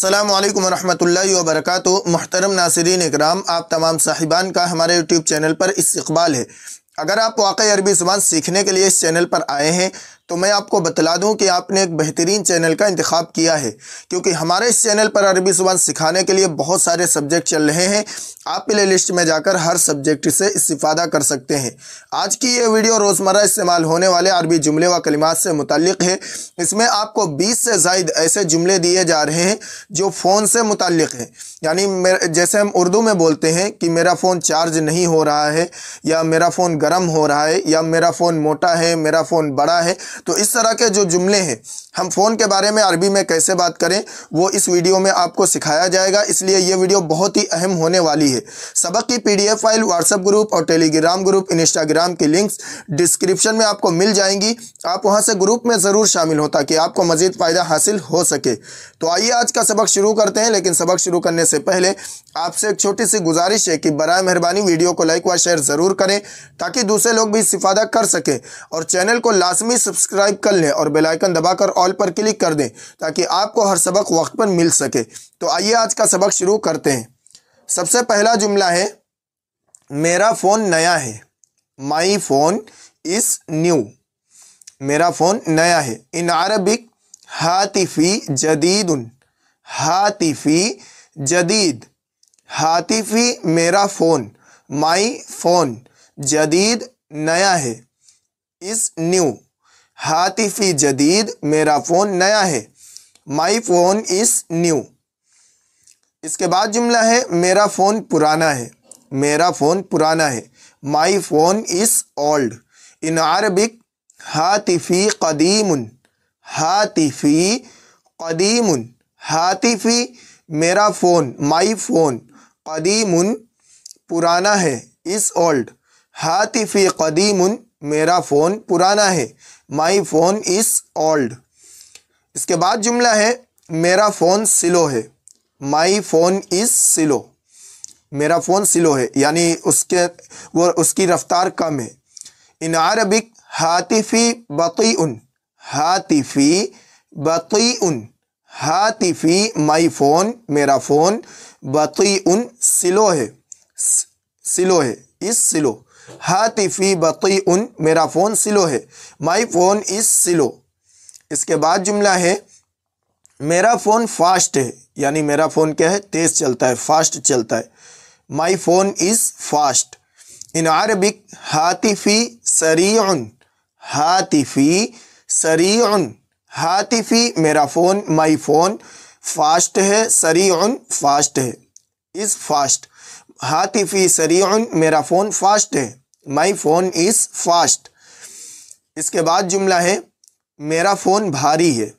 अस्सलामु अलैकुम वरहमतुल्लाहि वबरकातुहू। मुहतरम नासिरीन इकराम, आप तमाम साहिबान का हमारे यूट्यूब चैनल पर इस्तक़बाल है। अगर आप वाक़ई अरबी ज़ुबान सीखने के लिए इस चैनल पर आए हैं तो मैं आपको बतला दूं कि आपने एक बेहतरीन चैनल का इंतखाब किया है, क्योंकि हमारे इस चैनल पर अरबी ज़ुबान सिखाने के लिए बहुत सारे सब्जेक्ट चल रहे हैं। आप प्ले लिस्ट में जाकर हर सब्जेक्ट से इस्तिफ़ादा कर सकते हैं। आज की ये वीडियो रोज़मर्रा इस्तेमाल होने वाले अरबी जुमले व कलिमात से मुताल्लिक़ है। इसमें आपको 20 से ज़ायद ऐसे जुमले दिए जा रहे हैं जो फ़ोन से मुताल्लिक़ हैं। यानी जैसे हम उर्दू में बोलते हैं कि मेरा फ़ोन चार्ज नहीं हो रहा है, या मेरा फ़ोन गर्म हो रहा है, या मेरा फ़ोन मोटा है, मेरा फ़ोन बड़ा है। तो इस तरह के जो जुमले हैं, हम फ़ोन के बारे में अरबी में कैसे बात करें वो इस वीडियो में आपको सिखाया जाएगा। इसलिए ये वीडियो बहुत ही अहम होने वाली है। सबक की PDF फाइल, व्हाट्सएप ग्रुप और टेलीग्राम ग्रुप, इंस्टाग्राम की लिंक्स डिस्क्रिप्शन में आपको मिल जाएंगी। आप वहां से ग्रुप में ज़रूर शामिल हो ताकि आपको मज़ीद फ़ायदा हासिल हो सके। तो आइए आज का सबक शुरू करते हैं। लेकिन सबक शुरू करने से पहले आपसे एक छोटी सी गुजारिश है कि बराए मेहरबानी वीडियो को लाइक व शेयर ज़रूर करें ताकि दूसरे लोग भी इस्तिफ़ादा कर सकें, और चैनल को लाजमी सब्सक्राइब कर लें और बेल आइकन दबाकर ऑल पर क्लिक कर दें ताकि आपको हर सबक वक्त पर मिल सके। तो आइए आज का सबक शुरू करते हैं। सबसे पहला जुमला है, मेरा फ़ोन नया है। My phone is new. मेरा फ़ोन नया है। In Arabic हातिफ़ी जदीदुन। हातिफ़ी जदीद। हातिफ़ी मेरा फ़ोन, माई फ़ोन, जदीद नया है, इज़ न्यू। हातिफ़ी जदीद मेरा फ़ोन नया है, माई फ़ोन इज़ न्यू। इसके बाद जुमला है, मेरा फ़ोन पुराना है। मेरा फ़ोन पुराना है। My phone is old. In Arabic हातिफ़ी क़दीमुन। हातिफ़ी क़दीमुन। हातिफ़ी मेरा फ़ोन, माई फ़ोन, क़दीमुन पुराना है, इज़ ओल्ड। हातिफ़ी क़दीमुन मेरा फ़ोन पुराना है, माई फ़ोन इज़ ओल्ड। इसके बाद जुमला है, मेरा फ़ोन स्लो है। My phone is slow. मेरा फ़ोन स्लो है, यानी उसकी रफ्तार कम है। इन अरबिक हातिफ़ी बतीउन। हातिफ़ी बतीउन। हातिफ़ी माई फ़ोन, मेरा फ़ोन, बतीउन स्लो है, स्लो है, इज़ स्लो। हातिफ़ी बतीउन मेरा फ़ोन स्लो है, माई फ़ोन इज़ स्लो। इसके बाद जुमला है, मेरा फ़ोन फास्ट है। यानी मेरा फ़ोन क्या है, तेज़ चलता है, फास्ट चलता है। My phone is fast. In Arabic हातिफ़ी सरीउन। हातिफ़ी सरीउन। हातिफ़ी मेरा फ़ोन, माई फ़ोन, फास्ट है, सरीउन फास्ट है, इज़ फास्ट। हातिफ़ी सरीउन मेरा फ़ोन फास्ट है, माई फ़ोन इज़ फास्ट। इसके बाद जुमला है, मेरा फ़ोन भारी है।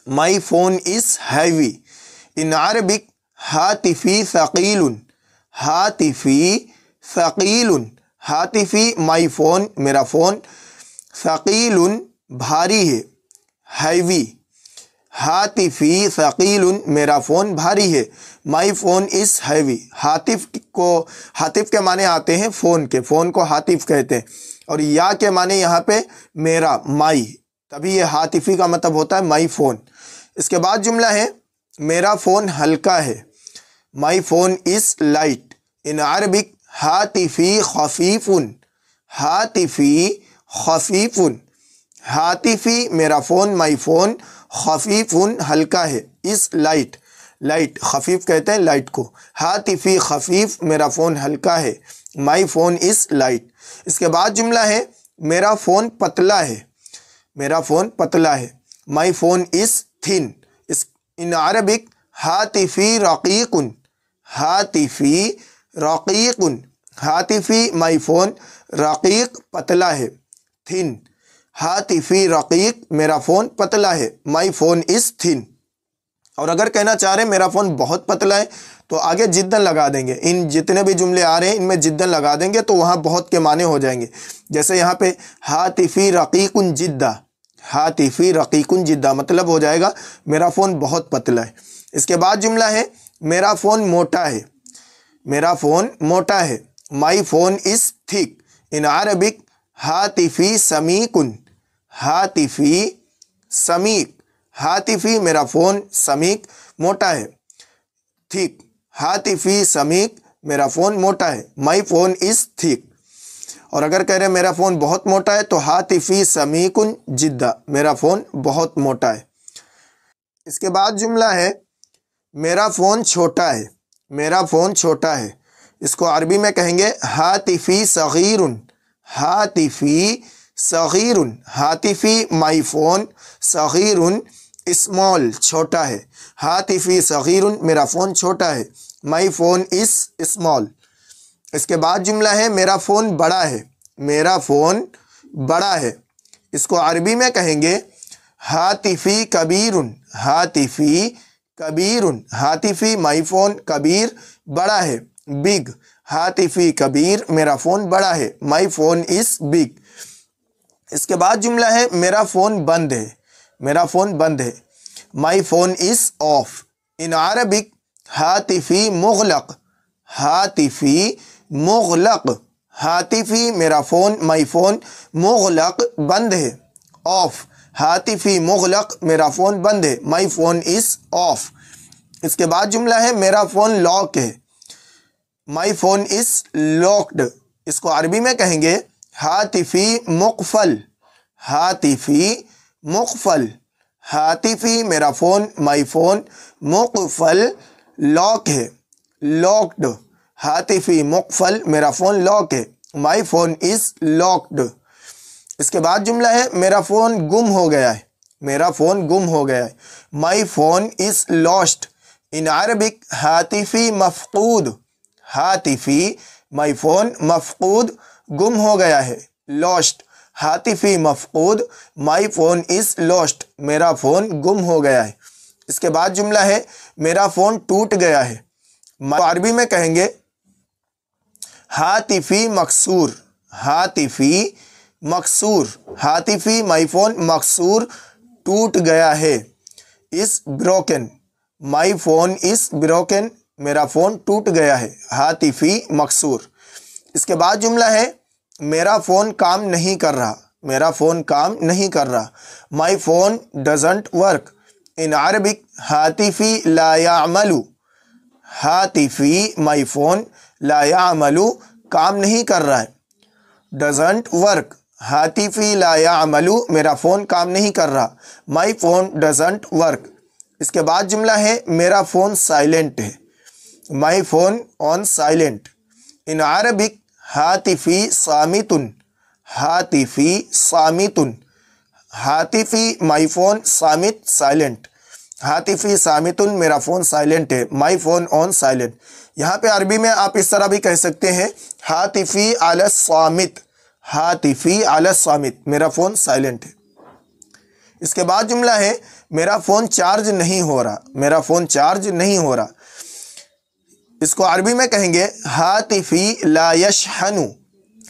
My phone is heavy. In Arabic हातिफ़ी सक़ीलुन। हातिफ़ी सक़ीलुन। हातिफ़ी माई फ़ोन, मेरा फ़ोन, सक़ीलुन भारी है, हैवी। हातिफ़ी सक़ीलुन मेरा फ़ोन भारी है, माई फ़ोन इज़ हैवी। हातिफ़ के माने आते हैं फ़ोन के, फ़ोन को हातिफ़ कहते हैं, और या के माने यहाँ पे मेरा, माई, तभी ये हातिफ़ी का मतलब होता है माई फ़ोन। इसके बाद जुमला है, मेरा फ़ोन हल्का है। My phone is light. In Arabic हातिफ़ी खफ़ीफ़ुन। हातिफ़ी खफ़ीफ़ुन। हातिफ़ी मेरा फ़ोन, माई फ़ोन, खफ़ीफ़ुन हल्का है, इज़ लाइट। लाइट, खफ़ीफ़ कहते हैं लाइट को। हातिफ़ी खफ़ीफ़ मेरा फ़ोन हल्का है, माई फ़ोन इज़ लाइट। इसके बाद जुमला है, मेरा फ़ोन पतला है। मेरा फ़ोन पतला है, my phone is thin. In Arabic हातिफ़ी रक़ीक़ुन। हातिफ़ी रक़ीक़ुन। हातिफ़ी माई फ़ोन, रक़ीक़ पतला है, थिन। हातिफ़ी रक़ीक़ मेरा फ़ोन पतला है, माई फ़ोन इज़ थिन। और अगर कहना चाह रहे हैं मेरा फ़ोन बहुत पतला है तो आगे जिद्दन लगा देंगे। इन जितने भी जुमले आ रहे हैं इनमें जिद्दन लगा देंगे तो वहाँ बहुत के माने हो जाएंगे। जैसे यहाँ पे हातिफ़ी रक़ीक़ुन जिद्दा। हातिफ़ी रक़ीक़ुन जिद्दा मतलब हो जाएगा मेरा फ़ोन बहुत पतला है। इसके बाद जुमला है, मेरा फ़ोन मोटा है। मेरा फ़ोन मोटा है, my phone is thick. In Arabic हातिफ़ी समीकुन। हातिफ़ी समीक। हातिफी मेरा फ़ोन, समीक मोटा है। थिक, हातिफी समीक मेरा फ़ोन मोटा है। My phone is thick. और अगर कह रहे हैं मेरा फ़ोन बहुत मोटा है तो हातिफी समीकुन जिद्दा, मेरा फ़ोन बहुत मोटा है। इसके बाद जुमला है मेरा फ़ोन छोटा है। मेरा फ़ोन छोटा है, इसको अरबी में कहेंगे हातिफी सगीरुन। हातिफी सगीरुन, हातिफी माई फ़ोन, सगीरुन स्मॉल छोटा है। हातिफी सगीरुन मेरा फ़ोन छोटा है। My phone is small. इसके बाद जुमला है मेरा फ़ोन बड़ा है। मेरा फ़ोन बड़ा है, इसको अरबी में कहेंगे हातिफी कबीरुन। हातिफी कबीरुन, हातिफी माई फ़ोन, कबीर बड़ा है, बिग। हातिफी कबीर मेरा फ़ोन बड़ा है। My phone is big. इसके बाद जुमला है मेरा फ़ोन बंद है। मेरा फ़ोन बंद है। My phone is off. In Arabic हातिफी मुग़लक़। हातिफी मुग़लक़, हातिफी मेरा फ़ोन, माई फ़ोन, मुग़लक़ बंद है, ऑफ। हातिफी मुग़लक़ मेरा फ़ोन बंद है। My phone is of. इसके बाद जुमला है मेरा फ़ोन लॉक है। माई फ़ोन इज़ लॉक्ड, इसको अरबी में कहेंगे हातिफी मुक़फ़ल। हातिफी मुक़फ़ल, हातिफी मेरा फ़ोन, माई फ़ोन, मुक़फ़ल लॉक है, लॉक्ड। हातिफी मुक़फ़ल मेरा फ़ोन लॉक है। My phone is locked. इसके बाद जुमला है मेरा फ़ोन गुम हो गया है। मेरा फ़ोन गुम हो गया है। My phone is lost. In Arabic हातिफी मफ़क़ूद। हातिफी माई फ़ोन, मफ़क़ूद गुम हो गया है, लॉस्ट। हातिफी मफ़क़ूद, माई फ़ोन इज़ लॉस्ट, मेरा फ़ोन गुम हो गया है। इसके बाद जुमला है मेरा फ़ोन टूट गया है। अरबी में कहेंगे हातिफी मकसूर। हातिफी मकसूर, हातिफी माई फ़ोन, मकसूर टूट गया है, is broken. My phone is broken, मेरा फ़ोन टूट गया है। हातिफी मकसूर। इसके बाद जुमला है मेरा फ़ोन काम नहीं कर रहा। मेरा फ़ोन काम नहीं कर रहा। My phone doesn't work. In Arabic हातिफी ला यामलू। हातिफी माई फ़ोन, ला यामलू काम नहीं कर रहा है, डजंट वर्क। हातिफी ला यामलू मेरा फ़ोन काम नहीं कर रहा। My phone doesn't work. इसके बाद जुमला है मेरा फ़ोन साइलेंट है। My phone on silent. In Arabic हातिफी सामितुन। हातिफी सामितुन, हातिफी माई फ़ोन, सामित साइलेंट। हातिफी सामितुन मेरा फ़ोन साइलेंट है। My phone on silent. यहाँ पे अरबी में आप इस तरह भी कह सकते हैं हातिफी अला सामित। हातिफी अला सामित, मेरा फ़ोन साइलेंट है। इसके बाद जुमला है मेरा फ़ोन चार्ज नहीं हो रहा। मेरा फ़ोन चार्ज नहीं हो रहा, इसको अरबी में कहेंगे हातिफी ला यशहनु।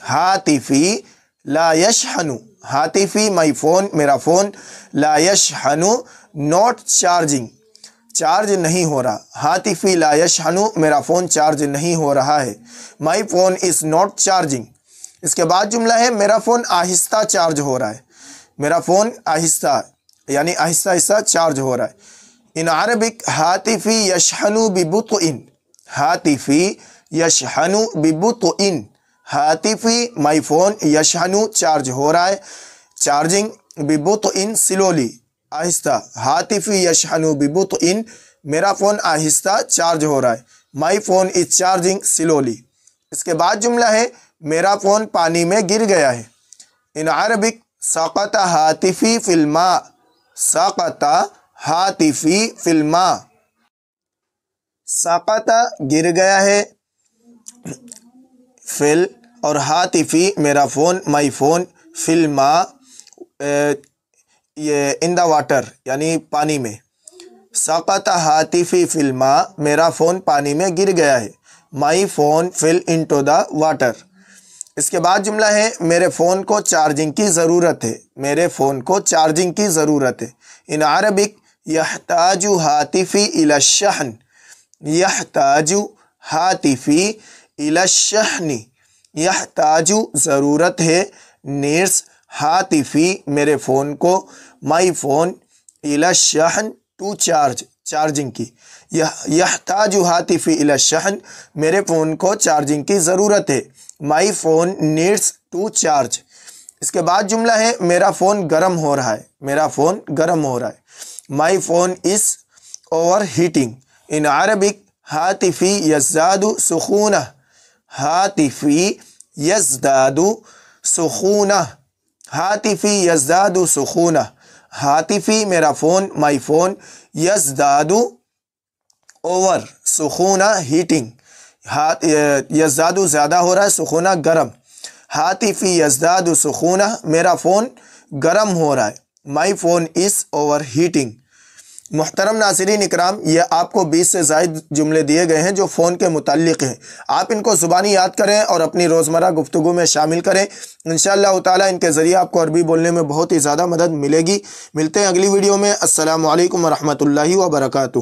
हातिफी ला यशहनु, हातिफी माई फ़ोन, मेरा फ़ोन, ला यशहनु नॉट चार्जिंग, चार्ज नहीं हो रहा। हातिफी ला यशहनु मेरा फ़ोन चार्ज नहीं हो रहा है। My phone is not charging. इसके बाद जुमला है मेरा फ़ोन आहिस्ता चार्ज हो रहा है। मेरा फ़ोन आहिस्ता यानी आहिस्ता आहिस्ता चार्ज हो रहा है। इन अरबिक हातिफी यशहनु बिबुत्इन। हातिफी यशहनु बिबुत्इन, हातिफी माई फ़ोन, यशहनु चार्ज हो रहा है, चार्जिंग, बिबुत्इन स्लोली आहिस्ता। हातिफी यशहनु बिबुत्इन मेरा फ़ोन आहिस्ता चार्ज हो रहा है। My phone is charging slowly. इसके बाद जुमला है मेरा फ़ोन पानी में गिर गया है। इन अरबिक सक़ता हातिफी फ़िल मा। सक़ता हातिफी फ़िल मा, सक़ता गिर गया है, फिल और हातिफी मेरा फ़ोन, माई फ़ोन, फ़िल मा ये इन द वाटर यानी पानी में। सक़ता हातिफी फ़िल मा मेरा फ़ोन पानी में गिर गया है। My phone fell into the water. इसके बाद जुमला है मेरे फ़ोन को चार्जिंग की ज़रूरत है। मेरे फ़ोन को चार्जिंग की ज़रूरत है। इन अरबिक यहताजु हातिफी इला शहन। यहताजु हातिफी इला शहनी, यहताजु ज़रूरत है, नीड्स, हातिफी मेरे फ़ोन को, माई फ़ोन الی الشحن ٹو چارج، چارجنگ کی. یحتاج ہاتفی الی الشحن، میرے فون کو چارجنگ کی ضرورت ہے. My phone needs to charge. اس کے بعد جملہ ہے میرا فون گرم ہو رہا ہے، میرا فون گرم ہو رہا ہے. My phone is overheating. In Arabic ہاتفی یزداد سخونہ، ہاتفی یزداد سخونہ، ہاتفی یزداد سخونہ. ہاتفی میرا فون، مائی فون، یزداد اوور، سخونہ ہیٹنگ، یزداد زیادہ ہو رہا ہے، سخونہ گرم. ہاتفی یزداد سخونہ، میرا فون گرم ہو رہا ہے. My phone is overheating. محترم ناظرین اکرام، یہ آپ کو 20 سے زائد جملے دیے گئے ہیں جو فون کے متعلق ہیں. آپ ان کو زبانی یاد کریں اور اپنی روزمرہ گفتگو میں شامل کریں. انشاءاللہ تعالیٰ ان کے ذریعے آپ کو عربی بولنے میں بہت ہی زیادہ مدد ملے گی. ملتے ہیں اگلی ویڈیو میں. السلام علیکم ورحمۃ اللہ وبرکاتہ.